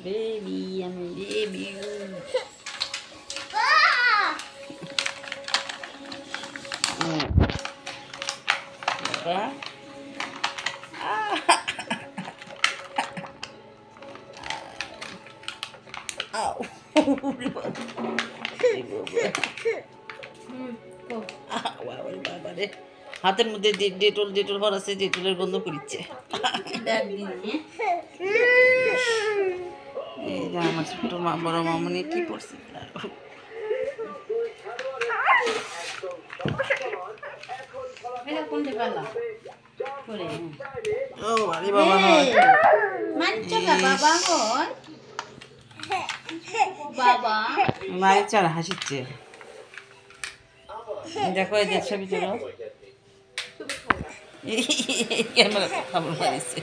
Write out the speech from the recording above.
Baby, I'm a baby. Baba. Ow. বাবা রে, হাতের মধ্যে ডেটল ডেটল ভর আছে, ডেটলের গন্ধ করিচ্ছে। এই যে আমার ছোট্ট মা, বড় মামনি কি করছে। ও আরে বাবা, মায়ের চার হাসিচ্ছে। দেখো এই যে ছবি তোলো, ক্যামেরা খাবার মারিছে।